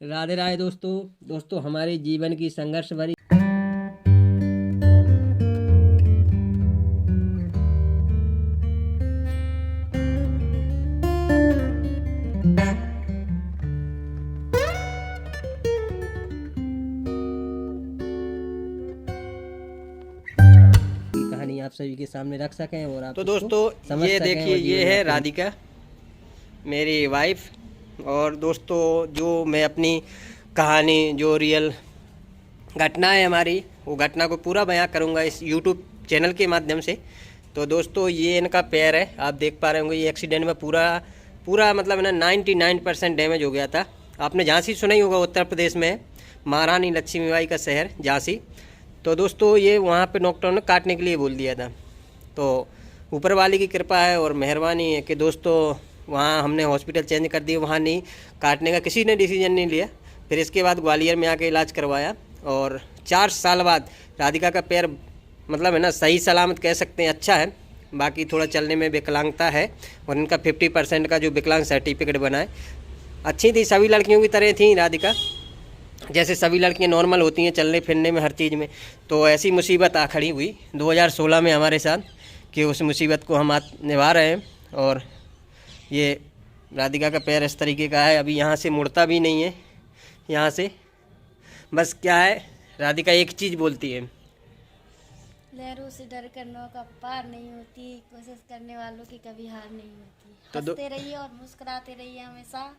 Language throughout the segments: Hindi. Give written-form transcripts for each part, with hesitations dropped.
राधे राधे दोस्तों हमारे जीवन की संघर्ष भरी कहानी आप सभी के सामने रख सकें और आप तो इसको दोस्तों समझ ये सकें देखिए, और ये जीवन में है अपने राधिका, मेरी वाइफ। और दोस्तों जो मैं अपनी कहानी, जो रियल घटना है हमारी, वो घटना को पूरा बयां करूंगा इस यूट्यूब चैनल के माध्यम से। तो दोस्तों ये इनका पैर है, आप देख पा रहे होंगे। ये एक्सीडेंट में पूरा पूरा मतलब ना 99% डैमेज हो गया था। आपने झांसी सुना ही होगा, उत्तर प्रदेश में है, महारानी लक्ष्मीबाई का शहर झांसी। तो दोस्तों ये वहाँ पे डॉक्टर ने काटने के लिए बोल दिया था। तो ऊपर वाले की कृपा है और मेहरबानी है कि दोस्तों वहाँ हमने हॉस्पिटल चेंज कर दिया, वहाँ नहीं काटने का किसी ने डिसीजन नहीं लिया। फिर इसके बाद ग्वालियर में आके इलाज करवाया और 4 साल बाद राधिका का पैर मतलब है ना सही सलामत कह सकते हैं, अच्छा है। बाकी थोड़ा चलने में विकलांगता है और इनका 50% का जो विकलांग सर्टिफिकेट बना है। अच्छी थी, सभी लड़कियों की तरह थी राधिका, जैसे सभी लड़कियां नॉर्मल होती हैं चलने फिरने में, हर चीज़ में। तो ऐसी मुसीबत आ खड़ी हुई 2016 में हमारे साथ कि उस मुसीबत को हम निभा रहे हैं। और ये राधिका का पैर इस तरीके का है, अभी यहाँ से मुड़ता भी नहीं है। यहाँ से बस क्या है, राधिका एक चीज़ बोलती है, लहरों से डर कर नौका पार नहीं होती, कोशिश करने वालों की कभी हार नहीं होती। तो हंसते रहिए और मुस्कुराते रहिए हमेशा।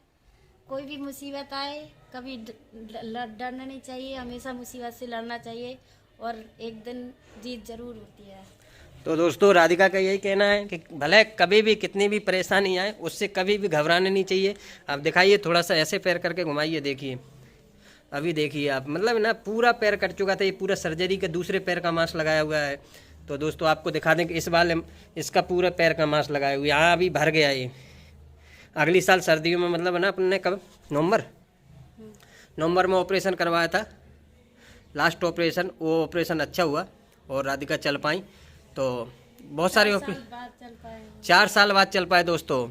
कोई भी मुसीबत आए कभी डरना नहीं चाहिए, हमेशा मुसीबत से लड़ना चाहिए और एक दिन जीत जरूर होती है। तो दोस्तों राधिका का यही कहना है कि भले कभी भी कितनी भी परेशानी आए उससे कभी भी घबराना नहीं चाहिए। आप दिखाइए, थोड़ा सा ऐसे पैर करके घुमाइए, देखिए अभी देखिए आप, मतलब ना पूरा पैर कट चुका था, ये पूरा सर्जरी के दूसरे पैर का मांस लगाया हुआ है। तो दोस्तों आपको दिखा दें कि इस बार इसका पूरा पैर का मांस लगाया हुआ, यहाँ अभी भर गया ये। अगली साल सर्दियों में मतलब ना अपने कब नवंबर में ऑपरेशन करवाया था, लास्ट ऑपरेशन। वो ऑपरेशन अच्छा हुआ और राधिका चल पाई। तो बहुत सारे 4 साल बाद चल पाए दोस्तों।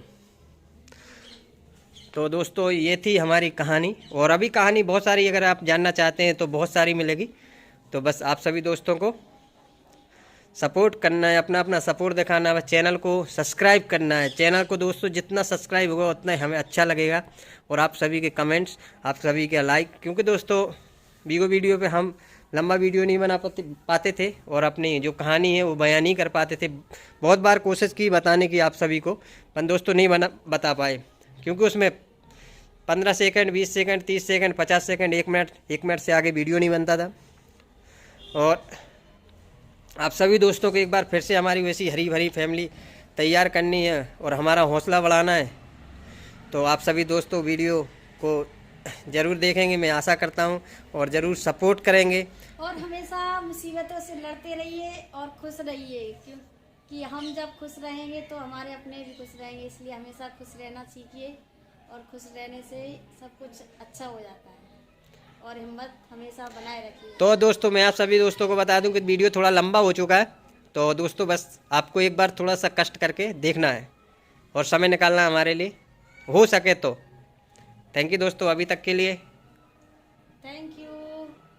तो दोस्तों ये थी हमारी कहानी, और अभी कहानी बहुत सारी अगर आप जानना चाहते हैं तो बहुत सारी मिलेगी। तो बस आप सभी दोस्तों को सपोर्ट करना है, अपना अपना सपोर्ट दिखाना है, बस चैनल को सब्सक्राइब करना है। चैनल को दोस्तों जितना सब्सक्राइब होगा उतना ही हमें अच्छा लगेगा। और आप सभी के कमेंट्स, आप सभी के लाइक, क्योंकि दोस्तों वीडियो पे हम लंबा वीडियो नहीं बना पाते थे और अपनी जो कहानी है वो बयान नहीं कर पाते थे। बहुत बार कोशिश की बताने की आप सभी को, पर दोस्तों नहीं बता पाए, क्योंकि उसमें 15 second, 20 second, 30 second, 50 second, 1 minute से आगे वीडियो नहीं बनता था। और आप सभी दोस्तों को एक बार फिर से हमारी वैसी हरी भरी फैमिली तैयार करनी है और हमारा हौसला बढ़ाना है। तो आप सभी दोस्तों वीडियो को ज़रूर देखेंगे, मैं आशा करता हूं, और ज़रूर सपोर्ट करेंगे। और हमेशा मुसीबतों से लड़ते रहिए और खुश रहिए, क्योंकि हम जब खुश रहेंगे तो हमारे अपने भी खुश रहेंगे। इसलिए हमेशा खुश रहना सीखिए और खुश रहने से सब कुछ अच्छा हो जाता है। और हिम्मत हमेशा बनाए रखिए। तो दोस्तों मैं आप सभी दोस्तों को बता दूं कि वीडियो थोड़ा लंबा हो चुका है। तो दोस्तों बस आपको एक बार थोड़ा सा कष्ट करके देखना है और समय निकालना है हमारे लिए, हो सके तो। थैंक यू दोस्तों, अभी तक के लिए thank you.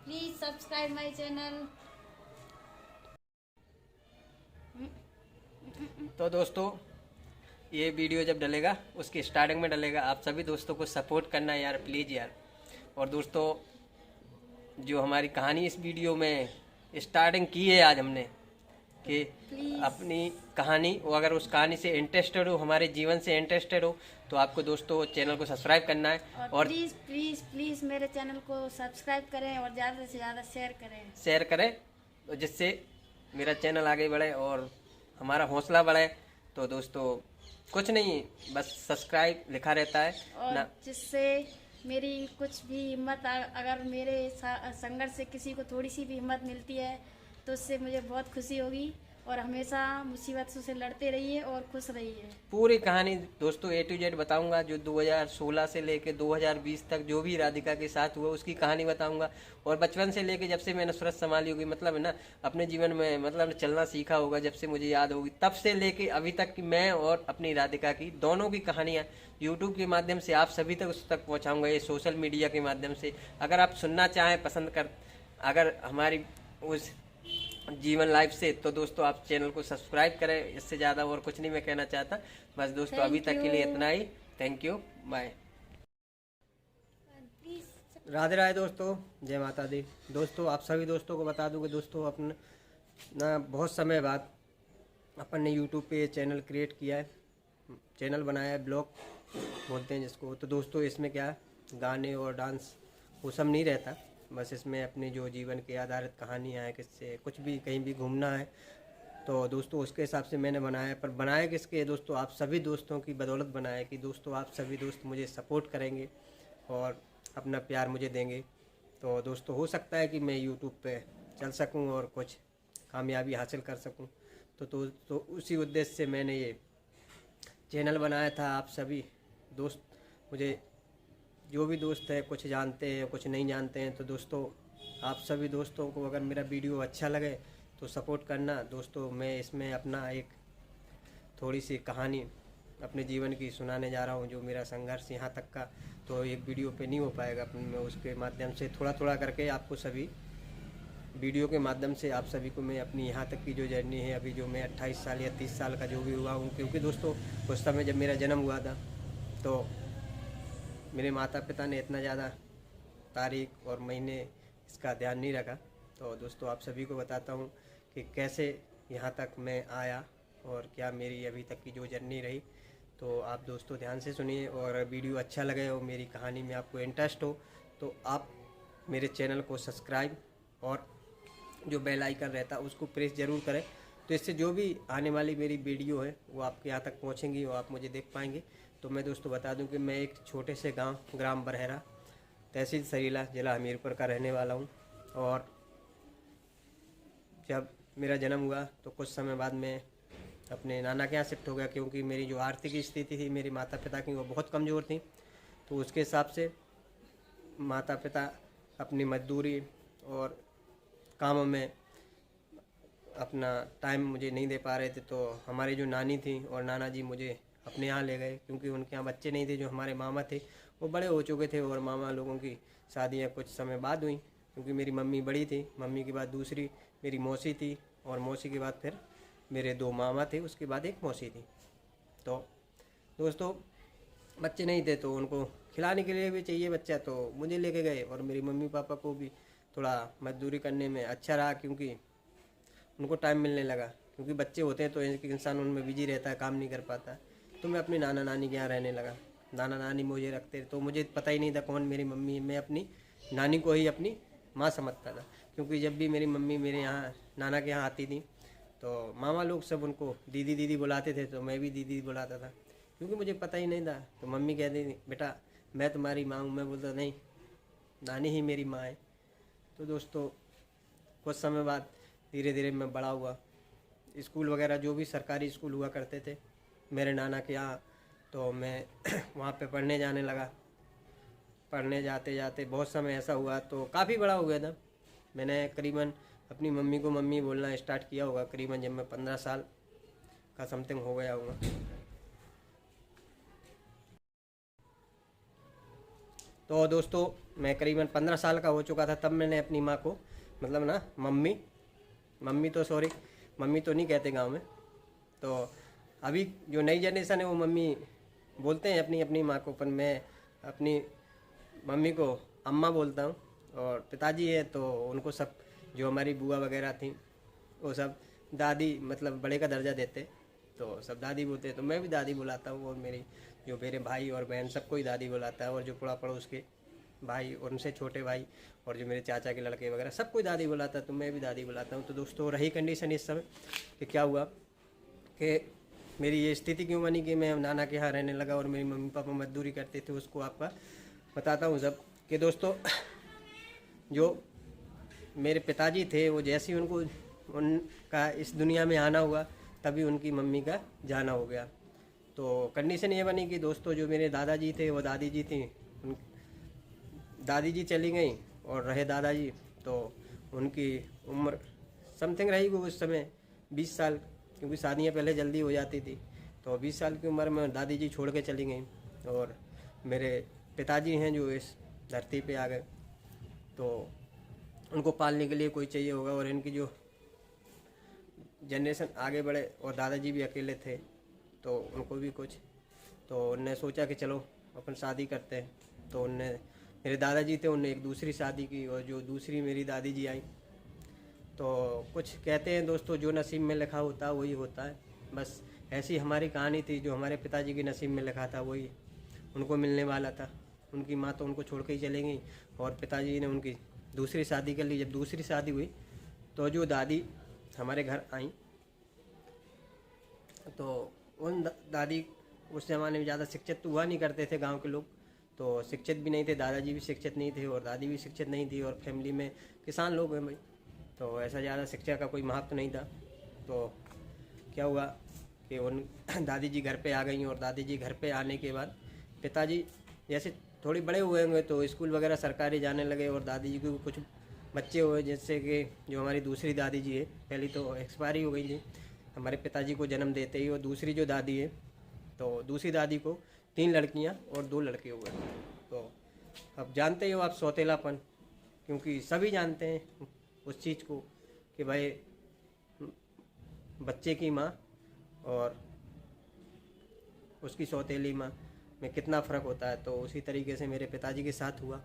Please subscribe my channel. तो दोस्तों ये वीडियो जब डलेगा उसकी स्टार्टिंग में डलेगा, आप सभी दोस्तों को सपोर्ट करना है यार, प्लीज़ यार। और दोस्तों जो हमारी कहानी इस वीडियो में स्टार्टिंग की है आज हमने, कि अपनी कहानी, वो अगर उस कहानी से इंटरेस्टेड हो, हमारे जीवन से इंटरेस्टेड हो, तो आपको दोस्तों चैनल को सब्सक्राइब करना है। और प्लीज प्लीज प्लीज मेरे चैनल को सब्सक्राइब करें और ज़्यादा से ज़्यादा शेयर करें, तो जिससे मेरा चैनल आगे बढ़े और हमारा हौसला बढ़े। तो दोस्तों कुछ नहीं, बस सब्सक्राइब लिखा रहता है और ना, जिससे मेरी कुछ भी हिम्मत, अगर मेरे संघर्ष से किसी को थोड़ी सी भी हिम्मत मिलती है तो उससे मुझे बहुत खुशी होगी। और हमेशा मुसीबतों से लड़ते रहिए और खुश रहिए। पूरी कहानी दोस्तों A to Z बताऊंगा, जो 2016 से लेके 2020 तक जो भी राधिका के साथ हुआ उसकी कहानी बताऊंगा। और बचपन से लेके जब से मैंने सूरत संभाली होगी, मतलब है ना, अपने जीवन में मतलब चलना सीखा होगा, जब से मुझे याद होगी तब से लेके अभी तक की मैं और अपनी राधिका की दोनों की कहानियाँ यूट्यूब के माध्यम से आप सभी तक उस तक पहुँचाऊँगा, ये सोशल मीडिया के माध्यम से। अगर आप सुनना चाहें, पसंद कर अगर हमारी उस जीवन लाइफ से, तो दोस्तों आप चैनल को सब्सक्राइब करें। इससे ज़्यादा और कुछ नहीं मैं कहना चाहता। बस दोस्तों अभी तक के लिए इतना ही। Thank you, bye. Radhe Radhe दोस्तों, जय माता दी। दोस्तों आप सभी दोस्तों को बता दूं कि दोस्तों अपन ना बहुत समय बाद अपन ने यूट्यूब पे चैनल क्रिएट किया है, चैनल बनाया है, ब्लॉग बोलते हैं जिसको। तो दोस्तों इसमें क्या है, गाने और डांस वो सब नहीं रहता, बस इसमें अपनी जो जीवन के आधारित कहानियाँ हैं, किससे कुछ भी कहीं भी घूमना है, तो दोस्तों उसके हिसाब से मैंने बनाया। पर बनाया किसके दोस्तों, आप सभी दोस्तों की बदौलत बनाया कि दोस्तों आप सभी दोस्त मुझे सपोर्ट करेंगे और अपना प्यार मुझे देंगे। तो दोस्तों हो सकता है कि मैं यूट्यूब पे चल सकूं और कुछ कामयाबी हासिल कर सकूं। तो उसी उद्देश्य से मैंने ये चैनल बनाया था। आप सभी दोस्त, मुझे जो भी दोस्त है कुछ जानते हैं कुछ नहीं जानते हैं, तो दोस्तों आप सभी दोस्तों को अगर मेरा वीडियो अच्छा लगे तो सपोर्ट करना। दोस्तों मैं इसमें अपना एक थोड़ी सी कहानी अपने जीवन की सुनाने जा रहा हूँ, जो मेरा संघर्ष यहाँ तक का, तो एक वीडियो पे नहीं हो पाएगा अपन में, उसके माध्यम से थोड़ा थोड़ा करके आपको सभी वीडियो के माध्यम से आप सभी को मैं अपनी यहाँ तक की जो जर्नी है, अभी जो मैं 28 साल या 30 साल का जो भी हुआ हूँ, क्योंकि दोस्तों उस समय जब मेरा जन्म हुआ था तो मेरे माता पिता ने इतना ज़्यादा तारीख और महीने इसका ध्यान नहीं रखा। तो दोस्तों आप सभी को बताता हूँ कि कैसे यहाँ तक मैं आया और क्या मेरी अभी तक की जो जर्नी रही। तो आप दोस्तों ध्यान से सुनिए, और वीडियो अच्छा लगे और मेरी कहानी में आपको इंटरेस्ट हो तो आप मेरे चैनल को सब्सक्राइब और जो बेल आइकन रहता है उसको प्रेस ज़रूर करें। तो इससे जो भी आने वाली मेरी वीडियो है वो आपके यहाँ तक पहुँचेंगी और आप मुझे देख पाएंगे। तो मैं दोस्तों बता दूं कि मैं एक छोटे से गांव, ग्राम बरहेरा, तहसील सरीला, जिला हमीरपुर का रहने वाला हूं। और जब मेरा जन्म हुआ तो कुछ समय बाद मैं अपने नाना के यहाँ शिफ्ट हो गया, क्योंकि मेरी जो आर्थिक स्थिति थी मेरे माता पिता की वो बहुत कमज़ोर थी। तो उसके हिसाब से माता पिता अपनी मजदूरी और कामों में अपना टाइम मुझे नहीं दे पा रहे थे। तो हमारी जो नानी थी और नाना जी मुझे अपने यहाँ ले गए, क्योंकि उनके यहाँ बच्चे नहीं थे। जो हमारे मामा थे वो बड़े हो चुके थे और मामा लोगों की शादियाँ कुछ समय बाद हुई, क्योंकि मेरी मम्मी बड़ी थी, मम्मी के बाद दूसरी मेरी मौसी थी, और मौसी के बाद फिर मेरे 2 मामा थे, उसके बाद एक मौसी थी। तो दोस्तों बच्चे नहीं थे तो उनको खिलाने के लिए भी चाहिए बच्चा, तो मुझे लेके गए। और मेरी मम्मी पापा को भी थोड़ा मजदूरी करने में अच्छा रहा, क्योंकि उनको टाइम मिलने लगा, क्योंकि बच्चे होते हैं तो एक इंसान उनमें बिजी रहता है, काम नहीं कर पाता। तो मैं अपनी नाना नानी के यहाँ रहने लगा। नाना नानी मुझे रखते, तो मुझे पता ही नहीं था कौन मेरी मम्मी। मैं अपनी नानी को ही अपनी माँ समझता था, क्योंकि जब भी मेरी मम्मी मेरे यहाँ नाना के यहाँ आती थी तो मामा लोग सब उनको दीदी दीदी बुलाते थे, तो मैं भी दीदी बुलाता था, क्योंकि मुझे पता ही नहीं था। तो मम्मी कहती थी बेटा मैं तुम्हारी माँ हूँ, मैं बोलता नहीं नानी ही मेरी माँ है। तो दोस्तों कुछ समय बाद धीरे धीरे मैं बड़ा हुआ। स्कूल वगैरह जो भी सरकारी स्कूल हुआ करते थे मेरे नाना के यहाँ, तो मैं वहाँ पे पढ़ने जाने लगा। पढ़ने जाते जाते बहुत समय ऐसा हुआ तो काफ़ी बड़ा हो गया था। मैंने करीबन अपनी मम्मी को मम्मी बोलना स्टार्ट किया होगा करीबन जब मैं 15 साल का समथिंग हो गया होगा। तो दोस्तों मैं करीबन 15 साल का हो चुका था, तब मैंने अपनी माँ को, मतलब ना मम्मी तो नहीं कहते गांव में। तो अभी जो नई जनरेशन है वो मम्मी बोलते हैं अपनी अपनी माँ को, पर मैं अपनी मम्मी को अम्मा बोलता हूँ। और पिताजी है तो उनको सब, जो हमारी बुआ वगैरह थी वो सब दादी, मतलब बड़े का दर्जा देते, तो सब दादी बोलते हैं। तो मैं भी दादी बुलाता हूँ, और जो मेरे भाई और बहन सबको ही दादी बुलाता है, और जो पड़ोस के भाई और उनसे छोटे भाई और जो मेरे चाचा के लड़के वगैरह सबको दादी बुलाता है, तो मैं भी दादी बुलाता हूँ। तो दोस्तों रही कंडीशन इस समय कि क्या हुआ कि मेरी ये स्थिति क्यों बनी कि मैं नाना के यहाँ रहने लगा और मेरी मम्मी पापा मजदूरी करते थे, उसको आपका बताता हूँ सब। कि दोस्तों जो मेरे पिताजी थे वो जैसे ही उनको उनका इस दुनिया में आना हुआ, तभी उनकी मम्मी का जाना हो गया। तो कंडीशन ये बनी कि दोस्तों जो मेरे दादाजी थे वो दादी जी थी, दादी जी चली गई और रहे दादाजी, तो उनकी उम्र समथिंग रही वो उस समय 20 साल, क्योंकि शादियाँ पहले जल्दी हो जाती थी। तो 20 साल की उम्र में दादी जी छोड़ के चली गई और मेरे पिताजी हैं जो इस धरती पे आ गए। तो उनको पालने के लिए कोई चाहिए होगा, और इनकी जो जनरेशन आगे बढ़े, और दादाजी भी अकेले थे तो उनको भी कुछ, तो उनने सोचा कि चलो अपन शादी करते हैं। तो उनने, मेरे दादाजी थे, उनने एक दूसरी शादी की, और जो दूसरी मेरी दादी जी आई। तो कुछ कहते हैं दोस्तों, जो नसीब में लिखा होता है वही होता है। बस ऐसी हमारी कहानी थी, जो हमारे पिताजी के नसीब में लिखा था वही उनको मिलने वाला था। उनकी माँ तो उनको छोड़ के ही चली गई, और पिताजी ने उनकी दूसरी शादी कर ली। जब दूसरी शादी हुई तो जो दादी हमारे घर आई, तो उन दादी उस ज़माने में ज़्यादा शिक्षित तो हुआ नहीं करते थे गांव के लोग, तो शिक्षित भी नहीं थे, दादाजी भी शिक्षित नहीं थे और दादी भी शिक्षित नहीं थी, और फैमिली में किसान लोग हैं भाई, तो ऐसा ज़्यादा शिक्षा का कोई महत्व नहीं था। तो क्या हुआ कि उन दादी जी घर पे आ गई, और दादी जी घर पे आने के बाद पिताजी जैसे थोड़ी बड़े हुए होंगे तो स्कूल वगैरह सरकारी जाने लगे, और दादी जी को कुछ बच्चे हुए, जैसे कि जो हमारी दूसरी दादी जी है, पहली तो एक्सपायरी हो गई थी हमारे पिताजी को जन्म देते ही, और दूसरी जो दादी है, तो दूसरी दादी को 3 लड़कियां और 2 लड़के हुए। तो अब जानते हो आप सौतेलापन, क्योंकि सभी जानते हैं उस चीज़ को कि भाई बच्चे की माँ और उसकी सौतेली माँ में कितना फ़र्क होता है। तो उसी तरीके से मेरे पिताजी के साथ हुआ।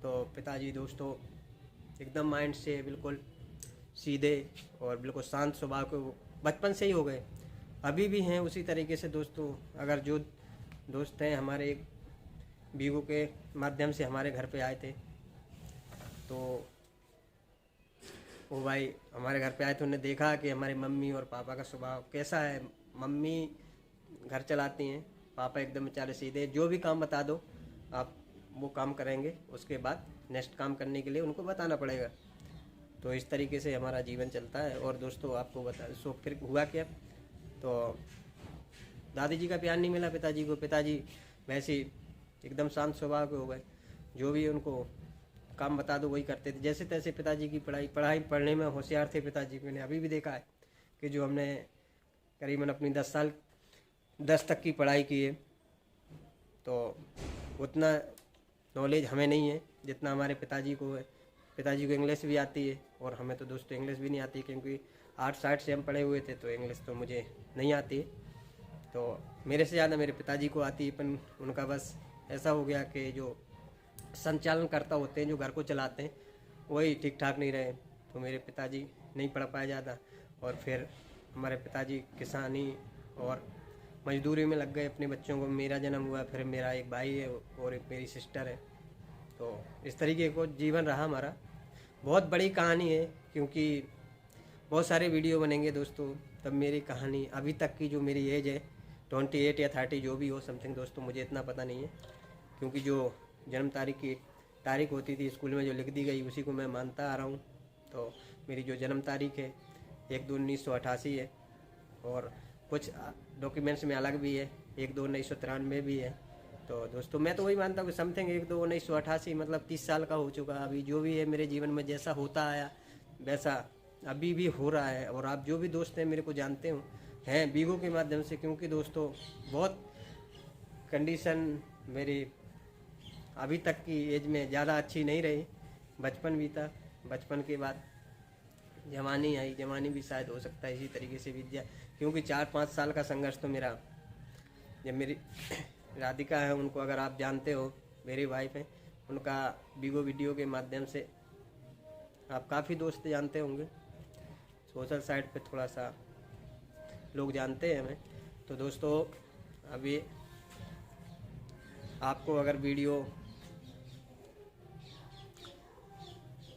तो पिताजी दोस्तों एकदम माइंड से बिल्कुल सीधे और बिल्कुल शांत स्वभाव के बचपन से ही हो गए, अभी भी हैं उसी तरीके से दोस्तों। अगर जो दोस्त हैं हमारे, एक बीगो के माध्यम से हमारे घर पे आए थे, तो वो भाई हमारे घर पे आए थे, उन्होंने देखा कि हमारे मम्मी और पापा का स्वभाव कैसा है। मम्मी घर चलाती हैं, पापा एकदम बेचारे सीधे, जो भी काम बता दो आप वो काम करेंगे, उसके बाद नेक्स्ट काम करने के लिए उनको बताना पड़ेगा। तो इस तरीके से हमारा जीवन चलता है। और दोस्तों आपको बता, सो फिर हुआ क्या, तो दादी जी का प्यार नहीं मिला पिताजी को। पिताजी वैसे ही एकदम शांत स्वभाव के हो गए, जो भी उनको काम बता दो वही करते थे जैसे तैसे। पिताजी की पढ़ाई पढ़ने में होशियार थे पिताजी। मैंने अभी भी देखा है कि जो हमने करीबन अपनी 10 तक की पढ़ाई की है, तो उतना नॉलेज हमें नहीं है जितना हमारे पिताजी को है। पिताजी को इंग्लिश भी आती है, और हमें तो दोस्तों इंग्लिश भी नहीं आती, क्योंकि 8 से हम पढ़े हुए थे, तो इंग्लिश तो मुझे नहीं आती। तो मेरे से ज़्यादा मेरे पिताजी को आती है, पर उनका बस ऐसा हो गया कि जो संचालन करता होते हैं, जो घर को चलाते हैं, वही ठीक ठाक नहीं रहे, तो मेरे पिताजी नहीं पढ़ पाए ज़्यादा। और फिर हमारे पिताजी किसानी और मजदूरी में लग गए अपने बच्चों को। मेरा जन्म हुआ, फिर मेरा एक भाई है और एक मेरी सिस्टर है। तो इस तरीके को जीवन रहा हमारा। बहुत बड़ी कहानी है, क्योंकि बहुत सारे वीडियो बनेंगे दोस्तों, तब मेरी कहानी अभी तक की जो मेरी एज है 28 या 30 जो भी हो समथिंग दोस्तों, मुझे इतना पता नहीं है, क्योंकि जो जन्म तारीख की तारीख होती थी स्कूल में जो लिख दी गई उसी को मैं मानता आ रहा हूँ। तो मेरी जो जन्म तारीख है 1/2/1988 है, और कुछ डॉक्यूमेंट्स में अलग भी है, 1/2/1993 भी है। तो दोस्तों मैं तो वही मानता हूँ कि समथिंग 1/2/1988 मतलब 30 साल का हो चुका। अभी जो भी है मेरे जीवन में जैसा होता आया वैसा अभी भी हो रहा है। और आप जो भी दोस्त हैं मेरे को जानते हो हैं बीगो के माध्यम से, क्योंकि दोस्तों बहुत कंडीशन मेरी अभी तक की एज में ज़्यादा अच्छी नहीं रही। बचपन बीता, बचपन के बाद जवानी आई, जवानी भी शायद हो सकता है इसी तरीके से बीत जाए, क्योंकि 4-5 साल का संघर्ष तो मेरा, जब मेरी राधिका है उनको अगर आप जानते हो, मेरी वाइफ है, उनका बीगो वीडियो के माध्यम से आप काफ़ी दोस्त जानते होंगे, सोशल साइट पे थोड़ा सा लोग जानते हैं हमें। तो दोस्तों अभी आपको अगर वीडियो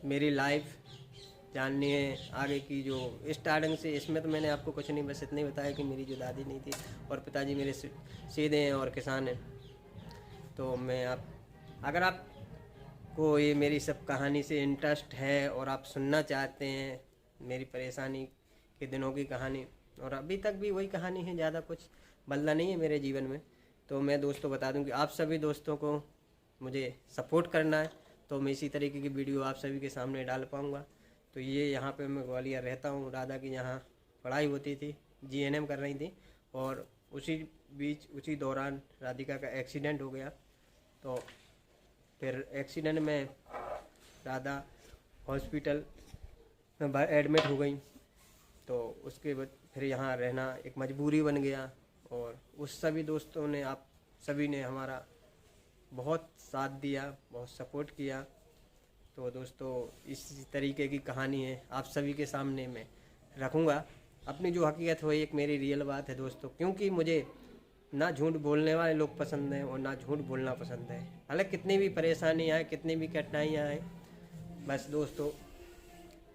मेरी लाइफ जाननी है आगे की जो स्टार्टिंग से, इसमें तो मैंने आपको कुछ नहीं, बस इतना ही बताया कि मेरी जो दादी नहीं थी और पिताजी मेरे सीधे हैं और किसान हैं। तो मैं अगर आपको ये मेरी सब कहानी से इंटरेस्ट है और आप सुनना चाहते हैं मेरी परेशानी के दिनों की कहानी, और अभी तक भी वही कहानी है, ज़्यादा कुछ बदला नहीं है मेरे जीवन में। तो मैं दोस्तों बता दूं कि आप सभी दोस्तों को मुझे सपोर्ट करना है, तो मैं इसी तरीके की वीडियो आप सभी के सामने डाल पाऊँगा। तो ये यहाँ पे मैं ग्वालियर रहता हूँ, राधा की यहाँ पढ़ाई होती थी, GNM कर रही थी, और उसी दौरान राधिका का एक्सीडेंट हो गया। तो फिर एक्सीडेंट में राधा हॉस्पिटल में एडमिट हो गई। तो उसके बाद फिर यहाँ रहना एक मजबूरी बन गया, और उस सभी दोस्तों ने, आप सभी ने हमारा बहुत साथ दिया, बहुत सपोर्ट किया। तो दोस्तों इस तरीके की कहानी है, आप सभी के सामने मैं रखूँगा। अपनी जो हकीकत हो, एक मेरी रियल बात है दोस्तों, क्योंकि मुझे ना झूठ बोलने वाले लोग पसंद हैं और ना झूठ बोलना पसंद है। हालांकि कितनी भी परेशानी आए, कितनी भी कठिनाइयाँ आए, बस दोस्तों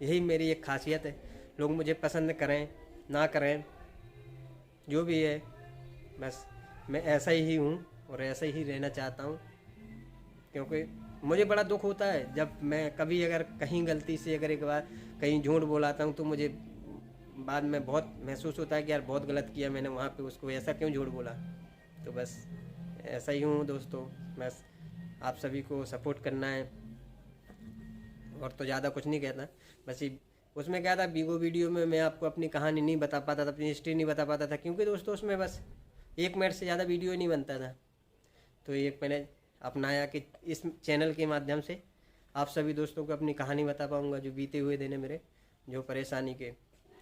यही मेरी एक खासियत है। लोग मुझे पसंद करें ना करें, जो भी है, बस मैं ऐसा ही हूँ और ऐसा ही रहना चाहता हूँ। क्योंकि मुझे बड़ा दुख होता है जब मैं कभी अगर कहीं गलती से अगर एक बार कहीं झूठ बोलाता हूँ, तो मुझे बाद में बहुत महसूस होता है कि यार बहुत गलत किया मैंने वहाँ पे, उसको ऐसा क्यों झूठ बोला। तो बस ऐसा ही हूँ दोस्तों, बस आप सभी को सपोर्ट करना है, और तो ज़्यादा कुछ नहीं कहता। बस उसमें क्या था, बीगो वीडियो में मैं आपको अपनी कहानी नहीं बता पाता था, अपनी हिस्ट्री नहीं बता पाता था, क्योंकि दोस्तों उसमें बस 1 मिनट से ज़्यादा वीडियो नहीं बनता था। तो एक मैंने अपनाया कि इस चैनल के माध्यम से आप सभी दोस्तों को अपनी कहानी बता पाऊँगा, जो बीते हुए दिन है मेरे, जो परेशानी के।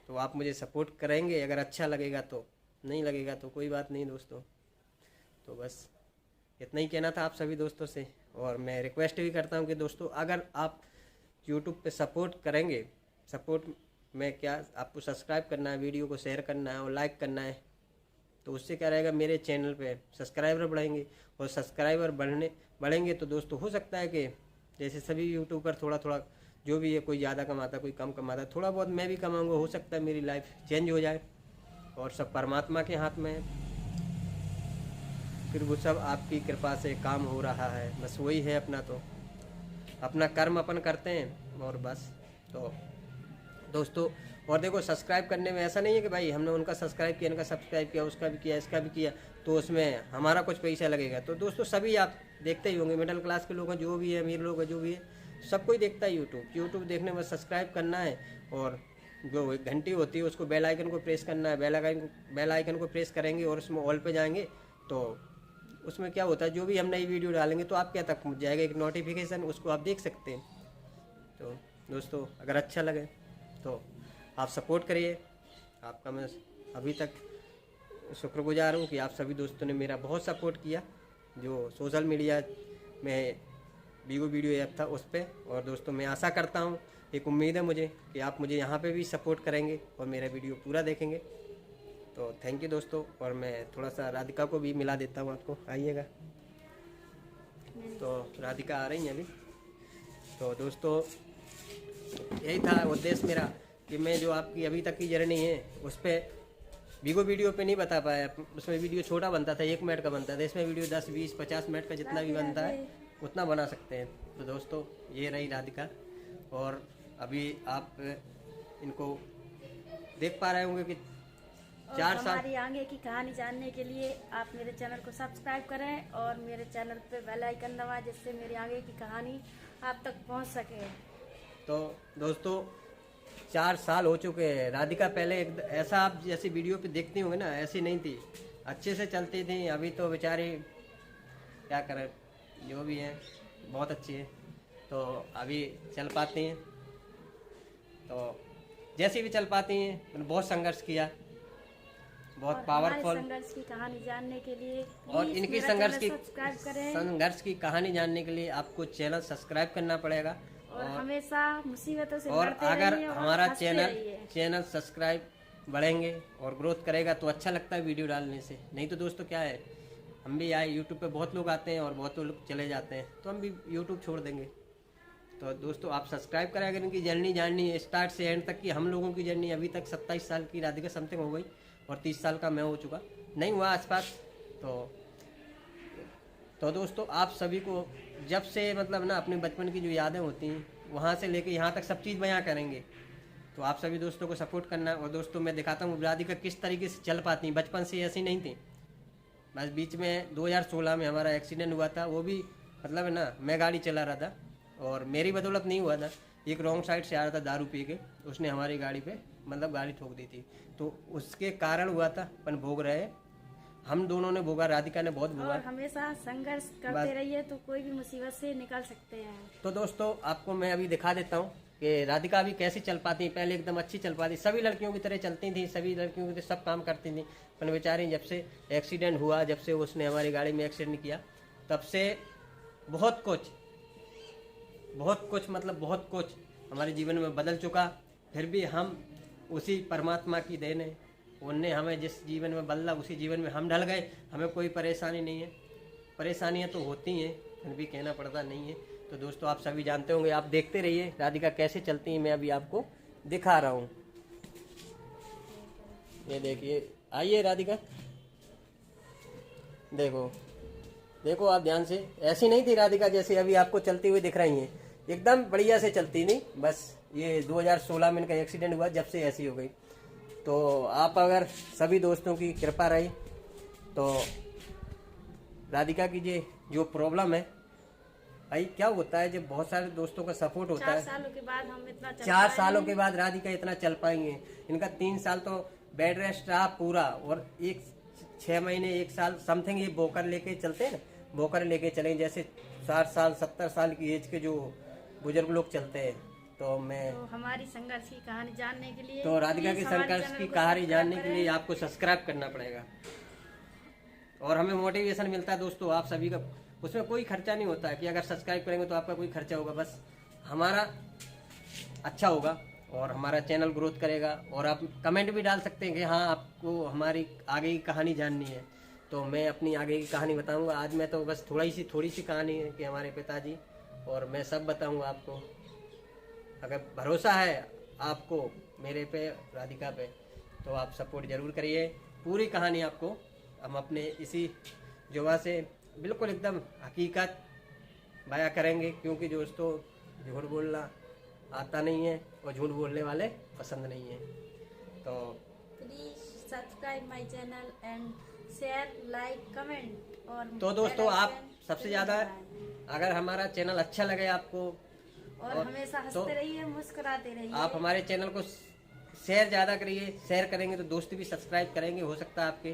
तो आप मुझे सपोर्ट करेंगे, अगर अच्छा लगेगा तो, नहीं लगेगा तो कोई बात नहीं दोस्तों। तो बस इतना ही कहना था आप सभी दोस्तों से। और मैं रिक्वेस्ट भी करता हूँ कि दोस्तों अगर आप यूट्यूब पे सपोर्ट करेंगे, सपोर्ट में क्या, आपको सब्सक्राइब करना है, वीडियो को शेयर करना है और लाइक करना है। तो उससे क्या रहेगा, मेरे चैनल पे सब्सक्राइबर बढ़ेंगे, और सब्सक्राइबर बढ़ेंगे तो दोस्तों हो सकता है कि जैसे सभी यूट्यूबर थोड़ा थोड़ा जो भी है, कोई ज़्यादा कमाता कोई कम कमाता, थोड़ा बहुत मैं भी कमाऊँगा, हो सकता है मेरी लाइफ चेंज हो जाए। और सब परमात्मा के हाथ में है, फिर वो सब आपकी कृपा से काम हो रहा है, बस वही है अपना। तो अपना कर्म अपन करते हैं और बस। तो दोस्तों और देखो, सब्सक्राइब करने में ऐसा नहीं है कि भाई हमने उनका सब्सक्राइब किया, इनका सब्सक्राइब किया, उसका भी किया, इसका भी किया, तो उसमें हमारा कुछ पैसा लगेगा। तो दोस्तों सभी आप देखते ही होंगे, मिडिल क्लास के लोग हैं, जो भी है, अमीर लोग हैं, जो भी है, सबको ही देखता है यूट्यूब देखने में सब्सक्राइब करना है, और जो एक घंटी होती है उसको बेल आइकन को प्रेस करना है। बेल आइकन को प्रेस करेंगे और उसमें ऑल पे जाएंगे, तो उसमें क्या होता है, जो भी हम नई वीडियो डालेंगे तो आपके तक पहुँच जाएगा एक नोटिफिकेशन, उसको आप देख सकते हैं। तो दोस्तों अगर अच्छा लगे तो आप सपोर्ट करिए। आपका मैं अभी तक शुक्रगुजार हूँ कि आप सभी दोस्तों ने मेरा बहुत सपोर्ट किया, जो सोशल मीडिया में बीगो वीडियो ऐप था उस पर। और दोस्तों मैं आशा करता हूँ, एक उम्मीद है मुझे कि आप मुझे यहाँ पे भी सपोर्ट करेंगे और मेरा वीडियो पूरा देखेंगे। तो थैंक यू दोस्तों। और मैं थोड़ा सा राधिका को भी मिला देता हूँ आपको, आइएगा। तो राधिका आ रही हैं अभी। तो दोस्तों यही था उद्देश्य मेरा कि मैं जो आपकी अभी तक की जर्नी है उस पर बीगो वीडियो पे नहीं बता पाया। उसमें वीडियो छोटा बनता था, 1 मिनट का बनता था, इसमें वीडियो 10, 20, 50 मिनट का जितना भी बनता है उतना बना सकते हैं। तो दोस्तों ये रही राधिका, और अभी आप इनको देख पा रहे होंगे कि 4 साल। हमारी आगे की कहानी जानने के लिए आप मेरे चैनल को सब्सक्राइब करें और मेरे चैनल पे बेल आइकन दबाएं, जिससे मेरी आगे की कहानी आप तक पहुंच सके। तो दोस्तों 4 साल हो चुके हैं। राधिका पहले ऐसा आप जैसी वीडियो पे देखती होंगे ना, ऐसी नहीं थी, अच्छे से चलती थी। अभी तो बेचारी क्या करें, जो भी है बहुत अच्छी है, तो अभी चल पाती हैं। तो जैसी भी चल पाती हैं, मैंने बहुत संघर्ष किया, बहुत पावरफुल। संघर्ष की कहानी जानने के लिए और इनकी संघर्ष की कहानी जानने के लिए आपको चैनल सब्सक्राइब करना पड़ेगा, और हमेशा मुसीबतों से और लड़ते अगर रहिए और हमारा हंसते रहिए। चैनल सब्सक्राइब बढ़ेंगे और ग्रोथ करेगा तो अच्छा लगता है वीडियो डालने से। नहीं तो दोस्तों क्या है, हम भी आए यूट्यूब पे, बहुत लोग आते हैं और बहुत लोग चले जाते हैं, तो हम भी यूट्यूब छोड़ देंगे। तो दोस्तों आप सब्सक्राइब करें अगर इनकी जर्नी जाननी है स्टार्ट से एंड तक की। हम लोगों की जर्नी अभी तक 27 साल की राधिका समथिंग हो गई और 30 साल का मैं हो चुका, नहीं हुआ आसपास। तो दोस्तों आप सभी को जब से मतलब ना अपने बचपन की जो यादें होती हैं वहाँ से लेके यहाँ तक सब चीज़ बयां करेंगे। तो आप सभी दोस्तों को सपोर्ट करना। और दोस्तों मैं दिखाता हूँ राधिका किस तरीके से चल पाती हैं, बचपन से ऐसी नहीं थी। बस बीच में 2016 में हमारा एक्सीडेंट हुआ था, वो भी मतलब है ना मैं गाड़ी चला रहा था और मेरी बदौलत नहीं हुआ था, एक रॉन्ग साइड से आ रहा था दारू पी के, उसने हमारी गाड़ी पे मतलब गाड़ी ठोक दी थी, तो उसके कारण हुआ था। अपन भोग रहे, हम दोनों ने भोगा, राधिका ने बहुत भोगा। और हमेशा संघर्ष करते रहिए तो कोई भी मुसीबत से निकल सकते हैं। तो दोस्तों आपको मैं अभी दिखा देता हूँ कि राधिका अभी कैसे चल पाती है। पहले एकदम अच्छी चल पाती, सभी लड़कियों की तरह चलती थी, सभी लड़कियों की तरह सब काम करती थी। पर बेचारी जब से एक्सीडेंट हुआ, जब से उसने हमारी गाड़ी में एक्सीडेंट किया, तब से बहुत कुछ मतलब बहुत कुछ हमारे जीवन में बदल चुका। फिर भी हम उसी परमात्मा की देन है, उनने हमें जिस जीवन में बदला उसी जीवन में हम ढल गए। हमें कोई परेशानी नहीं है, परेशानियां तो होती हैं फिर भी कहना पड़ता नहीं है। तो दोस्तों आप सभी जानते होंगे, आप देखते रहिए राधिका कैसे चलती है। मैं अभी आपको दिखा रहा हूँ, ये देखिए, आइए राधिका, देखो देखो आप ध्यान से। ऐसी नहीं थी राधिका जैसे अभी आपको चलती हुई दिख रही हैं, एकदम बढ़िया से चलती नहीं। बस ये 2016 में इनका एक्सीडेंट हुआ, जब से ऐसी हो गई। तो आप अगर सभी दोस्तों की कृपा रही तो राधिका की जो प्रॉब्लम है, भाई क्या होता है जब बहुत सारे दोस्तों का सपोर्ट होता है। 4 सालों के बाद हम इतना 4 सालों के बाद राधिका इतना चल पाएंगे। इनका 3 साल तो बेड रेस्ट रहा पूरा, और 6 महीने 1 साल समथिंग ये बोकर लेके चलते हैं ना, बोकर लेके चले जैसे 60 साल 70 साल की एज के जो बुजुर्ग लोग चलते हैं। तो हमारी संघर्ष की कहानी जानने के लिए, तो राधिका की संघर्ष की कहानी जानने के लिए आपको सब्सक्राइब करना पड़ेगा, और हमें मोटिवेशन मिलता है दोस्तों आप सभी का। उसमें कोई खर्चा नहीं होता है कि अगर सब्सक्राइब करेंगे तो आपका कोई खर्चा होगा, बस हमारा अच्छा होगा और हमारा चैनल ग्रोथ करेगा। और आप कमेंट भी डाल सकते हैं कि हाँ आपको हमारी आगे की कहानी जाननी है, तो मैं अपनी आगे की कहानी बताऊंगा। आज मैं तो बस थोड़ी सी कहानी है कि हमारे पिताजी, और मैं सब बताऊंगा आपको। अगर भरोसा है आपको मेरे पे, राधिका पे, तो आप सपोर्ट जरूर करिए। पूरी कहानी आपको हम अपने इसी जुबा से बिल्कुल एकदम हकीकत बयां करेंगे, क्योंकि दोस्तों झूठ बोलना आता नहीं है और झूठ बोलने वाले पसंद नहीं है। तो please subscribe my channel and share like comment. और तो दोस्तों आप सबसे ज़्यादा अगर हमारा चैनल अच्छा लगे आपको, और हमेशा हंसते रहिए, मुस्कुराते रहिए। आप हमारे चैनल को शेयर ज़्यादा करिए, शेयर करेंगे तो दोस्त भी सब्सक्राइब करेंगे, हो सकता है आपके।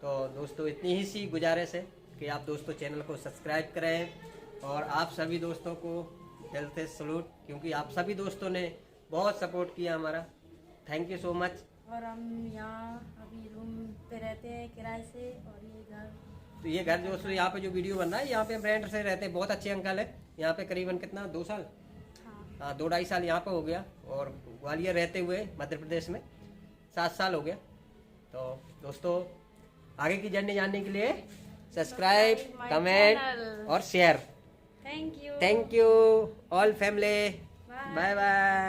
तो दोस्तों इतनी ही सी गुजारिश है कि आप दोस्तों चैनल को सब्सक्राइब करें। और आप सभी दोस्तों को दिल से सलूट, क्योंकि आप सभी दोस्तों ने बहुत सपोर्ट किया हमारा। Thank you so much. और हम यहाँ अभी रूम पे रहते हैं किराए से, और ये घर, तो ये घर दोस्तों यहाँ पे जो वीडियो बन रहा है, यहाँ पे हम रेंट से रहते हैं। बहुत अच्छे अंकल है यहाँ पे, करीबन कितना 2 साल, हाँ 2-2.5 साल यहाँ पे हो गया। और ग्वालियर रहते हुए मध्य प्रदेश में 7 साल हो गया। तो दोस्तों आगे की जर्नी जानने के लिए सब्सक्राइब, कमेंट और share. Thank you all family, bye bye.